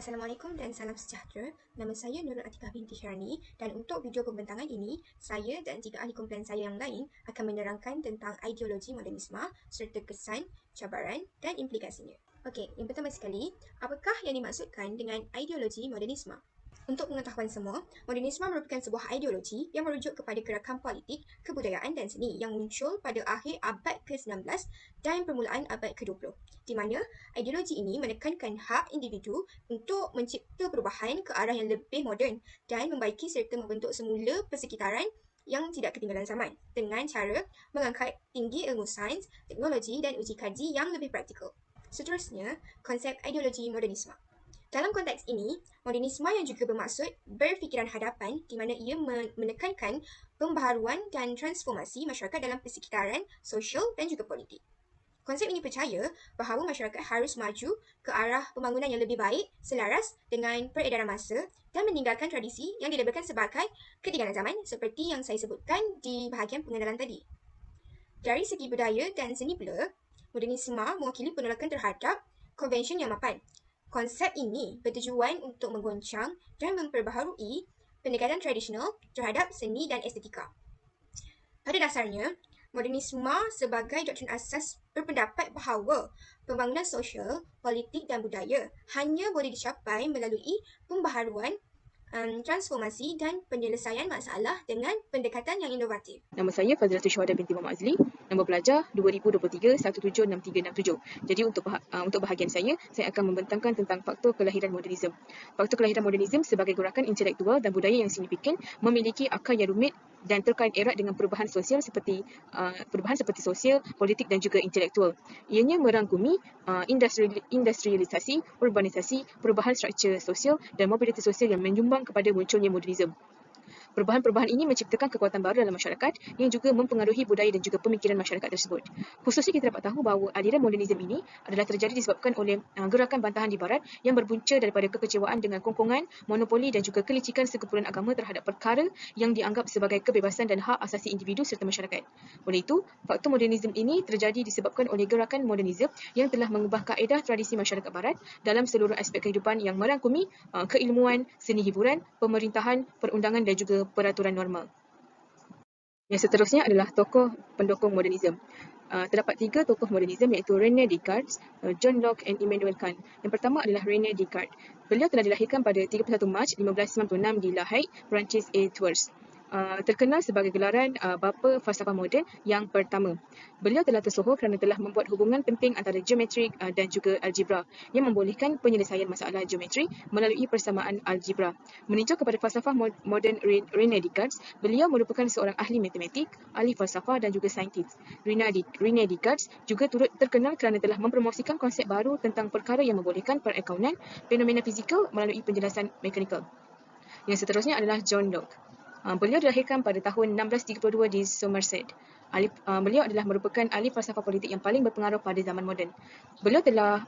Assalamualaikum dan salam sejahtera. Nama saya Nurul Atikah binti Syarani dan untuk video pembentangan ini, saya dan 3 ahli kumpulan saya yang lain akan menerangkan tentang ideologi modernisme serta kesan, cabaran dan implikasinya. Okey, yang pertama sekali, apakah yang dimaksudkan dengan ideologi modernisme? Untuk pengetahuan semua, modernisme merupakan sebuah ideologi yang merujuk kepada gerakan politik, kebudayaan dan seni yang muncul pada akhir abad ke-19 dan permulaan abad ke-20, di mana ideologi ini menekankan hak individu untuk mencipta perubahan ke arah yang lebih moden dan membaiki serta membentuk semula persekitaran yang tidak ketinggalan zaman dengan cara mengangkat tinggi ilmu sains, teknologi dan uji kaji yang lebih praktikal. Seterusnya, konsep ideologi modernisme. Dalam konteks ini, modernisme yang juga bermaksud berfikiran hadapan di mana ia menekankan pembaharuan dan transformasi masyarakat dalam persekitaran, sosial dan juga politik. Konsep ini percaya bahawa masyarakat harus maju ke arah pembangunan yang lebih baik, selaras dengan peredaran masa dan meninggalkan tradisi yang dilabelkan sebagai ketinggalan zaman seperti yang saya sebutkan di bahagian pengenalan tadi. Dari segi budaya dan seni pula, modernisme mewakili penolakan terhadap konvensyen yang mapan. Konsep ini bertujuan untuk menggoncang dan memperbaharui pendekatan tradisional terhadap seni dan estetika. Pada dasarnya, modernisme sebagai doktrin asas berpendapat bahawa pembangunan sosial, politik dan budaya hanya boleh dicapai melalui pembaharuan, transformasi dan penyelesaian masalah dengan pendekatan yang inovatif. Nama saya Fazlatul Syuhada binti Muhammad Azli. Nombor pelajar 2023-176367. Jadi untuk bahagian saya akan membentangkan tentang faktor kelahiran modernisme. Faktor kelahiran modernisme sebagai gerakan intelektual dan budaya yang signifikan memiliki akar yang rumit dan terkait erat dengan perubahan seperti sosial, politik dan juga intelektual. Ianya merangkumi industrialisasi, urbanisasi, perubahan struktur sosial dan mobilitas sosial yang menyumbang kepada munculnya modernisme. Perubahan-perubahan ini menciptakan kekuatan baru dalam masyarakat yang juga mempengaruhi budaya dan juga pemikiran masyarakat tersebut. Khususnya kita dapat tahu bahawa aliran modernisme ini adalah terjadi disebabkan oleh gerakan bantahan di barat yang berbunca daripada kekecewaan dengan kongkongan, monopoli dan juga kelicikan sekumpulan agama terhadap perkara yang dianggap sebagai kebebasan dan hak asasi individu serta masyarakat. Oleh itu, faktor modernisme ini terjadi disebabkan oleh gerakan modernisme yang telah mengubah kaedah tradisi masyarakat barat dalam seluruh aspek kehidupan yang merangkumi keilmuan, seni hiburan, pemerintahan, perundangan dan juga peraturan normal. Yang seterusnya adalah tokoh pendukung modernisme. Terdapat 3 tokoh modernisme iaitu René Descartes, John Locke dan Immanuel Kant. Yang pertama adalah René Descartes. Beliau telah dilahirkan pada 31 Mac 1596 di La Haye, Perancis et Tours. Terkenal sebagai gelaran bapa falsafah moden yang pertama. Beliau telah tersohor kerana telah membuat hubungan penting antara geometri dan juga algebra yang membolehkan penyelesaian masalah geometri melalui persamaan algebra. Meninjau kepada falsafah moden René Descartes, beliau merupakan seorang ahli matematik, ahli falsafah dan juga saintis. René Descartes juga turut terkenal kerana telah mempromosikan konsep baru tentang perkara yang membolehkan perakaunan fenomena fizikal melalui penjelasan mekanikal. Yang seterusnya adalah John Locke. Beliau dilahirkan pada tahun 1632 di Somerset. Beliau adalah merupakan ahli falsafah politik yang paling berpengaruh pada zaman moden. Beliau telah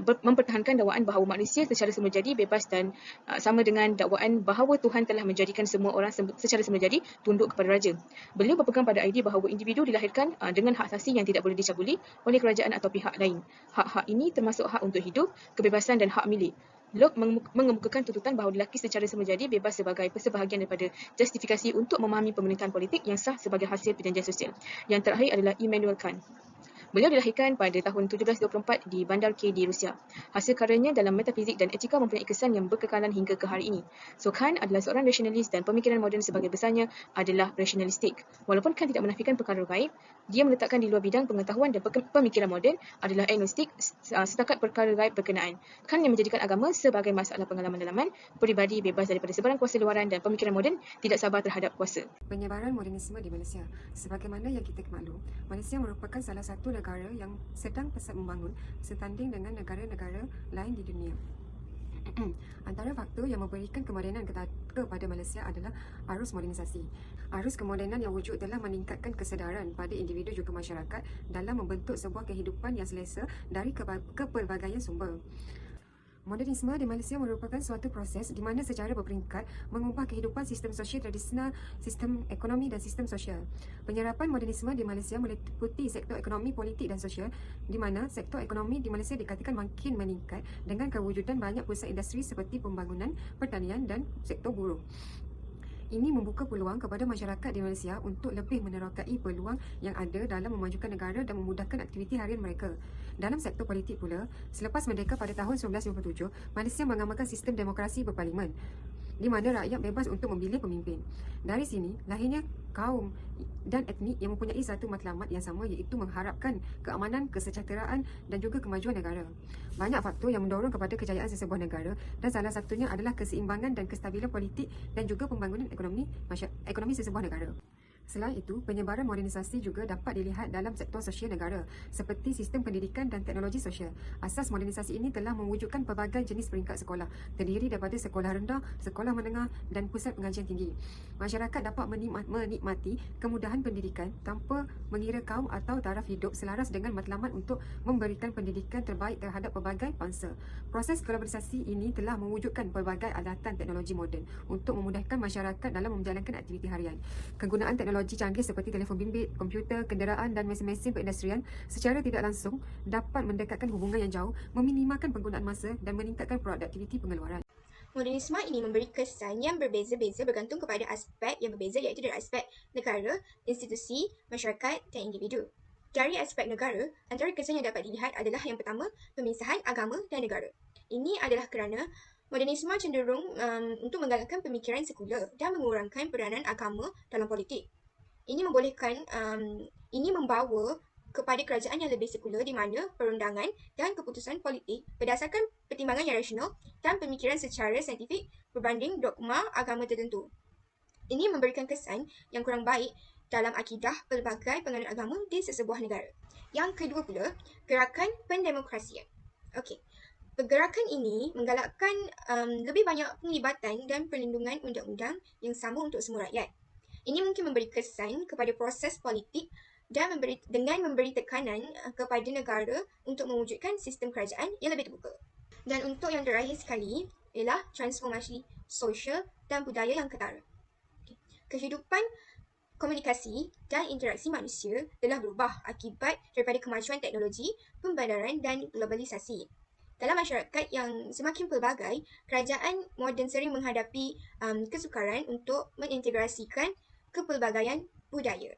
mempertahankan dakwaan bahawa manusia secara semula jadi bebas dan sama dengan dakwaan bahawa Tuhan telah menjadikan semua orang secara semula jadi tunduk kepada raja. Beliau berpegang pada idea bahawa individu dilahirkan dengan hak asasi yang tidak boleh dicabuli oleh kerajaan atau pihak lain. Hak-hak ini termasuk hak untuk hidup, kebebasan dan hak milik. Locke mengemukakan tuntutan bahawa lelaki secara semula jadi bebas sebagai sebahagian daripada justifikasi untuk memahami pemerintahan politik yang sah sebagai hasil perjanjian sosial. Yang terakhir adalah Immanuel Kant. Beliau dilahirkan pada tahun 1724 di Bandar K di Rusia. Hasil karyanya dalam metafizik dan etika mempunyai kesan yang berkekalan hingga ke hari ini. So, Kant adalah seorang rasionalis dan pemikiran moden sebagai besarnya adalah rasionalistik. Walaupun Kant tidak menafikan perkara gaib, dia meletakkan di luar bidang pengetahuan dan pemikiran moden adalah agnostik setakat perkara gaib berkenaan. Kant yang menjadikan agama sebagai masalah pengalaman dalaman, peribadi bebas daripada sebarang kuasa luaran dan pemikiran moden tidak sabar terhadap kuasa. Penyebaran modernisme di Malaysia. Sebagaimana yang kita maklum, Malaysia merupakan salah satu negara yang sedang pesat membangun setanding dengan negara-negara lain di dunia. Antara faktor yang memberikan kemodenan kepada Malaysia adalah arus modernisasi. Arus kemodenan yang wujud telah meningkatkan kesedaran pada individu juga masyarakat dalam membentuk sebuah kehidupan yang selesa dari kepelbagaian sumber. Modernisme di Malaysia merupakan suatu proses di mana secara berperingkat mengubah kehidupan sistem sosial tradisional, sistem ekonomi dan sistem sosial. Penyerapan modernisme di Malaysia meliputi sektor ekonomi, politik dan sosial, di mana sektor ekonomi di Malaysia dikatakan makin meningkat dengan kewujudan banyak pusat industri seperti pembangunan, pertanian dan sektor buruh. Ini membuka peluang kepada masyarakat di Malaysia untuk lebih menerokai peluang yang ada dalam memajukan negara dan memudahkan aktiviti harian mereka. Dalam sektor politik pula, selepas merdeka pada tahun 1957, Malaysia mengamalkan sistem demokrasi berparlimen, di mana rakyat bebas untuk memilih pemimpin. Dari sini, lahirnya kaum dan etnik yang mempunyai satu matlamat yang sama, iaitu mengharapkan keamanan, kesejahteraan dan juga kemajuan negara. Banyak faktor yang mendorong kepada kejayaan sesebuah negara dan salah satunya adalah keseimbangan dan kestabilan politik dan juga pembangunan ekonomi sesebuah negara. Selain itu, penyebaran modernisasi juga dapat dilihat dalam sektor sosial negara seperti sistem pendidikan dan teknologi sosial. Asas modernisasi ini telah mewujudkan pelbagai jenis peringkat sekolah, terdiri daripada sekolah rendah, sekolah menengah dan pusat pengajian tinggi. Masyarakat dapat menikmati kemudahan pendidikan tanpa mengira kaum atau taraf hidup selaras dengan matlamat untuk memberikan pendidikan terbaik terhadap pelbagai bangsa. Proses globalisasi ini telah mewujudkan pelbagai alatan teknologi moden untuk memudahkan masyarakat dalam menjalankan aktiviti harian. Kegunaan teknologi canggih seperti telefon bimbit, komputer, kenderaan dan mesin-mesin perindustrian secara tidak langsung dapat mendekatkan hubungan yang jauh, meminimalkan penggunaan masa dan meningkatkan produktiviti pengeluaran. Modernisme ini memberi kesan yang berbeza-beza bergantung kepada aspek yang berbeza, iaitu dari aspek negara, institusi, masyarakat dan individu. Dari aspek negara, antara kesan yang dapat dilihat adalah yang pertama, pemisahan agama dan negara. Ini adalah kerana modernisme cenderung untuk menggalakkan pemikiran sekular dan mengurangkan peranan agama dalam politik. Ini membawa kepada kerajaan yang lebih sekular di mana perundangan dan keputusan politik berdasarkan pertimbangan yang rasional dan pemikiran secara saintifik berbanding dogma agama tertentu. Ini memberikan kesan yang kurang baik dalam akidah pelbagai penganut agama di sesebuah negara. Yang kedua pula, gerakan pendemokrasian. Pergerakan ini menggalakkan lebih banyak penglibatan dan perlindungan undang-undang yang sama untuk semua rakyat. Ini mungkin memberi kesan kepada proses politik dan dengan memberi tekanan kepada negara untuk mewujudkan sistem kerajaan yang lebih terbuka. Dan untuk yang terakhir sekali ialah transformasi sosial dan budaya yang ketara. Kehidupan komunikasi dan interaksi manusia telah berubah akibat daripada kemajuan teknologi, pembedaran dan globalisasi. Dalam masyarakat yang semakin pelbagai, kerajaan moden sering menghadapi kesukaran untuk mengintegrasikan kepelbagaian budaya.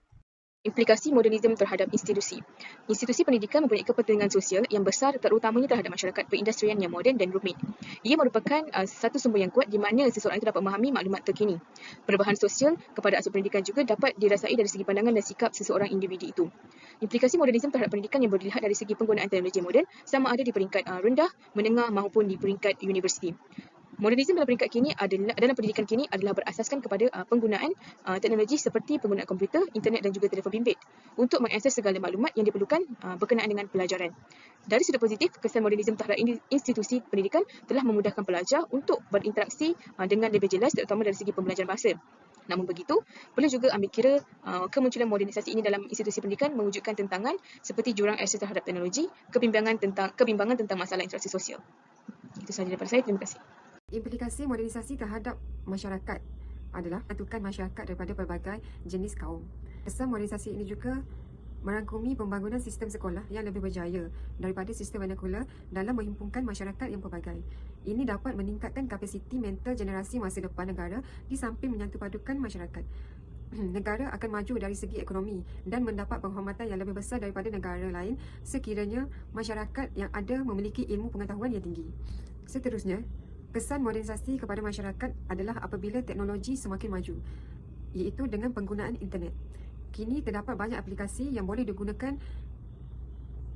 Implikasi modernisme terhadap institusi. Institusi pendidikan mempunyai kepentingan sosial yang besar terutamanya terhadap masyarakat perindustrian yang moden dan rumit. Ia merupakan satu sumber yang kuat di mana seseorang itu dapat memahami maklumat terkini. Perubahan sosial kepada aspek pendidikan juga dapat dirasai dari segi pandangan dan sikap seseorang individu itu. Implikasi modernisme terhadap pendidikan yang boleh dilihat dari segi penggunaan teknologi moden sama ada di peringkat rendah, menengah maupun di peringkat universiti. Modernisme dalam peringkat kini dalam pendidikan kini adalah berasaskan kepada penggunaan teknologi seperti penggunaan komputer, internet dan juga telefon bimbit untuk mengakses segala maklumat yang diperlukan berkenaan dengan pelajaran. Dari sudut positif, kesan modernisme terhadap institusi pendidikan telah memudahkan pelajar untuk berinteraksi dengan lebih jelas terutama dari segi pembelajaran bahasa. Namun begitu, perlu juga ambil kira kemunculan modernisasi ini dalam institusi pendidikan mewujudkan tentangan seperti jurang akses terhadap teknologi, kebimbangan tentang masalah interaksi sosial. Itu sahaja daripada saya. Terima kasih. Implikasi modernisasi terhadap masyarakat adalah menentukan masyarakat daripada pelbagai jenis kaum. Kesan modernisasi ini juga merangkumi pembangunan sistem sekolah yang lebih berjaya daripada sistem vernakular dalam menghimpunkan masyarakat yang pelbagai. Ini dapat meningkatkan kapasiti mental generasi masa depan negara di samping menyatupadukan masyarakat. Negara akan maju dari segi ekonomi dan mendapat penghormatan yang lebih besar daripada negara lain sekiranya masyarakat yang ada memiliki ilmu pengetahuan yang tinggi. Seterusnya, kesan modernisasi kepada masyarakat adalah apabila teknologi semakin maju, iaitu dengan penggunaan internet. Kini terdapat banyak aplikasi yang boleh digunakan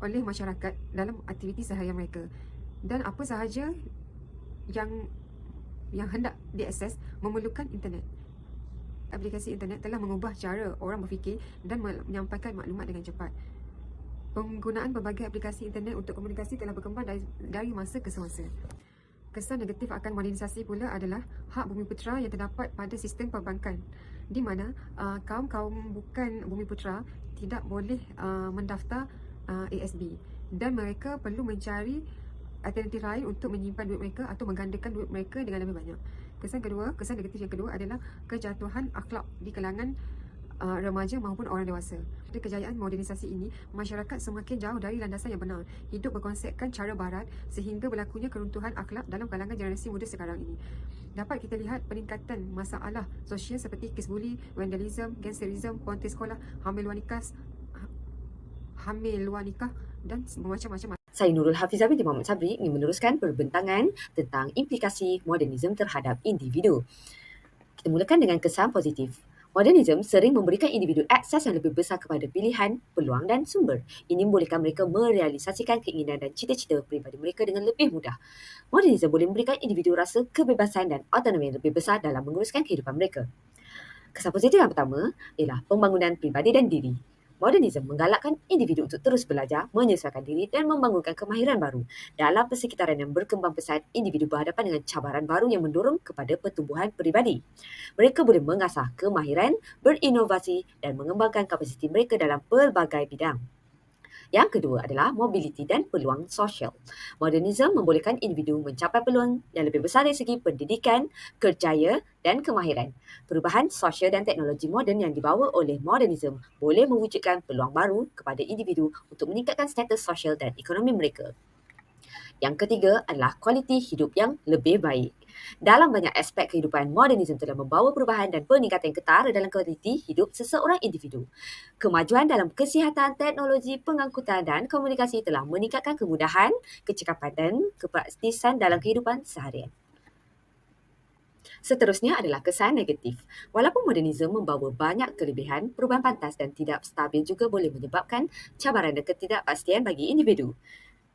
oleh masyarakat dalam aktiviti seharian mereka, dan apa sahaja yang hendak diakses memerlukan internet. Aplikasi internet telah mengubah cara orang berfikir dan menyampaikan maklumat dengan cepat. Penggunaan berbagai aplikasi internet untuk komunikasi telah berkembang dari masa ke semasa. Kesan negatif akan modernisasi pula adalah hak bumiputera yang terdapat pada sistem perbankan, di mana kaum-kaum bukan bumiputera tidak boleh mendaftar ASB dan mereka perlu mencari alternatif lain untuk menyimpan duit mereka atau menggandakan duit mereka dengan lebih banyak. Kesan negatif yang kedua adalah kejatuhan akhlak di kalangan remaja maupun orang dewasa. Pada kejayaan modernisasi ini, masyarakat semakin jauh dari landasan yang benar, hidup berkonsepkan cara barat sehingga berlakunya keruntuhan akhlak dalam kalangan generasi muda sekarang ini. Dapat kita lihat peningkatan masalah sosial seperti kes buli, vandalism, gangsterism, ponti sekolah, hamil wanita dan macam-macam. Saya Nurul Hafizah binti Muhammad Sabri ingin meneruskan perbincangan tentang implikasi modernisme terhadap individu. Kita mulakan dengan kesan positif. Modernisme sering memberikan individu akses yang lebih besar kepada pilihan, peluang dan sumber. Ini membolehkan mereka merealisasikan keinginan dan cita-cita peribadi mereka dengan lebih mudah. Modernisme boleh memberikan individu rasa kebebasan dan autonomi yang lebih besar dalam menguruskan kehidupan mereka. Kesan positif yang pertama ialah pembangunan pribadi dan diri. Modernisme menggalakkan individu untuk terus belajar, menyesuaikan diri dan membangunkan kemahiran baru. Dalam persekitaran yang berkembang pesat, individu berhadapan dengan cabaran baru yang mendorong kepada pertumbuhan peribadi. Mereka boleh mengasah kemahiran, berinovasi dan mengembangkan kapasiti mereka dalam pelbagai bidang. Yang kedua adalah mobiliti dan peluang sosial. Modernisme membolehkan individu mencapai peluang yang lebih besar dari segi pendidikan, kerjaya dan kemahiran. Perubahan sosial dan teknologi moden yang dibawa oleh modernisme boleh mewujudkan peluang baru kepada individu untuk meningkatkan status sosial dan ekonomi mereka. Yang ketiga adalah kualiti hidup yang lebih baik. Dalam banyak aspek kehidupan, modernisme telah membawa perubahan dan peningkatan yang ketara dalam kualiti hidup seseorang individu. Kemajuan dalam kesihatan, teknologi, pengangkutan dan komunikasi telah meningkatkan kemudahan, kecekapan dan kepraktisan dalam kehidupan seharian. Seterusnya adalah kesan negatif. Walaupun modernisme membawa banyak kelebihan, perubahan pantas dan tidak stabil juga boleh menyebabkan cabaran dan ketidakpastian bagi individu.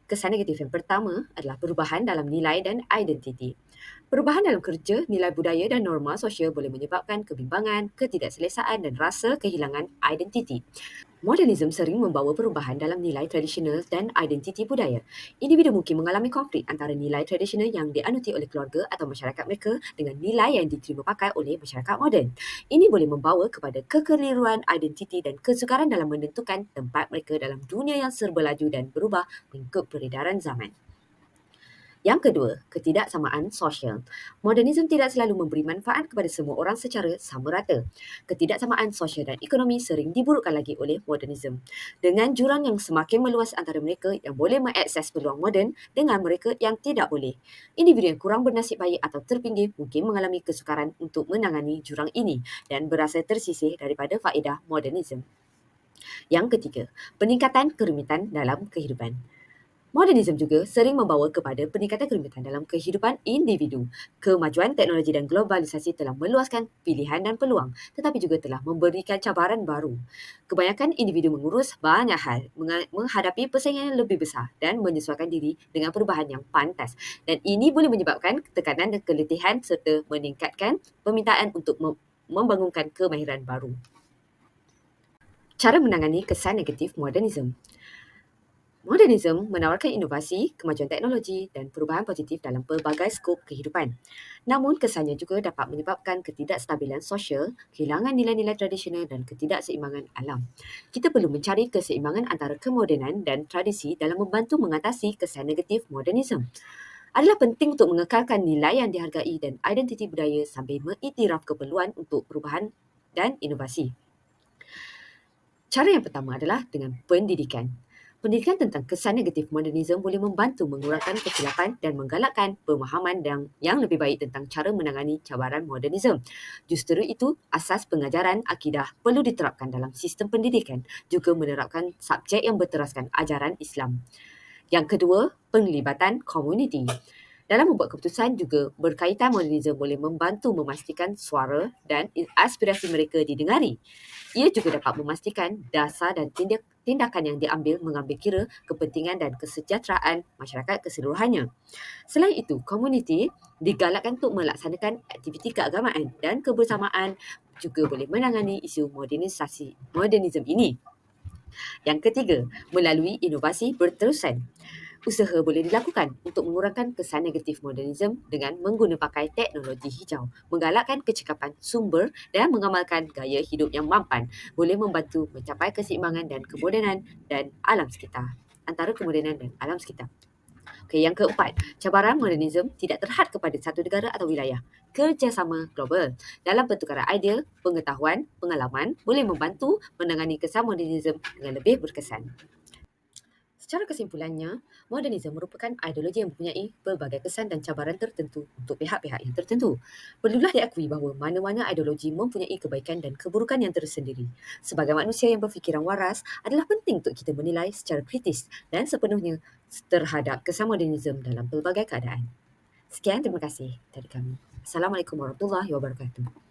Kesan negatif yang pertama adalah perubahan dalam nilai dan identiti. Perubahan dalam kerja, nilai budaya dan norma sosial boleh menyebabkan kebimbangan, ketidakselesaan dan rasa kehilangan identiti. Modernisme sering membawa perubahan dalam nilai tradisional dan identiti budaya. Individu mungkin mengalami konflik antara nilai tradisional yang dianuti oleh keluarga atau masyarakat mereka dengan nilai yang diterima pakai oleh masyarakat moden. Ini boleh membawa kepada kekeliruan identiti dan kesukaran dalam menentukan tempat mereka dalam dunia yang serba laju dan berubah mengikut peredaran zaman. Yang kedua, ketidaksamaan sosial. Modernisme tidak selalu memberi manfaat kepada semua orang secara sama rata. Ketidaksamaan sosial dan ekonomi sering diburukkan lagi oleh modernisme. Dengan jurang yang semakin meluas antara mereka yang boleh mengakses peluang moden dengan mereka yang tidak boleh. Individu yang kurang bernasib baik atau terpinggir mungkin mengalami kesukaran untuk menangani jurang ini dan berasa tersisih daripada faedah modernisme. Yang ketiga, peningkatan kerumitan dalam kehidupan. Modernisme juga sering membawa kepada peningkatan kerumitan dalam kehidupan individu. Kemajuan teknologi dan globalisasi telah meluaskan pilihan dan peluang, tetapi juga telah memberikan cabaran baru. Kebanyakan individu mengurus banyak hal, menghadapi persaingan yang lebih besar dan menyesuaikan diri dengan perubahan yang pantas. Dan ini boleh menyebabkan tekanan dan keletihan serta meningkatkan permintaan untuk membangunkan kemahiran baru. Cara menangani kesan negatif modernisme. Modernisme menawarkan inovasi, kemajuan teknologi dan perubahan positif dalam pelbagai skop kehidupan. Namun, kesannya juga dapat menyebabkan ketidakstabilan sosial, kehilangan nilai-nilai tradisional dan ketidakseimbangan alam. Kita perlu mencari keseimbangan antara kemodenan dan tradisi dalam membantu mengatasi kesan negatif modernisme. Adalah penting untuk mengekalkan nilai yang dihargai dan identiti budaya sambil mengiktiraf keperluan untuk perubahan dan inovasi. Cara yang pertama adalah dengan pendidikan. Pendidikan tentang kesan negatif modernisme boleh membantu mengurangkan kesilapan dan menggalakkan pemahaman yang lebih baik tentang cara menangani cabaran modernisme. Justru itu, asas pengajaran akidah perlu diterapkan dalam sistem pendidikan, juga menerapkan subjek yang berteraskan ajaran Islam. Yang kedua, penglibatan komuniti. Dalam membuat keputusan juga berkaitan modernisme boleh membantu memastikan suara dan aspirasi mereka didengari. Ia juga dapat memastikan dasar dan tindakan yang diambil mengambil kira kepentingan dan kesejahteraan masyarakat keseluruhannya. Selain itu, komuniti digalakkan untuk melaksanakan aktiviti keagamaan dan kebersamaan juga boleh menangani isu modernisme ini. Yang ketiga, melalui inovasi berterusan. Usaha boleh dilakukan untuk mengurangkan kesan negatif modernisme dengan menggunakan teknologi hijau, menggalakkan kecekapan sumber dan mengamalkan gaya hidup yang mampan boleh membantu mencapai keseimbangan dan kemodenan dan alam sekitar. Antara kemodenan dan alam sekitar. Okey, yang keempat, cabaran modernisme tidak terhad kepada satu negara atau wilayah. Kerjasama global dalam pertukaran idea, pengetahuan, pengalaman boleh membantu menangani kesan modernisme dengan lebih berkesan. Secara kesimpulannya, modernisme merupakan ideologi yang mempunyai pelbagai kesan dan cabaran tertentu untuk pihak-pihak yang tertentu. Perlulah diakui bahawa mana-mana ideologi mempunyai kebaikan dan keburukan yang tersendiri. Sebagai manusia yang berfikiran waras, adalah penting untuk kita menilai secara kritis dan sepenuhnya terhadap kesan modernisme dalam pelbagai keadaan. Sekian, terima kasih dari kami. Assalamualaikum warahmatullahi wabarakatuh.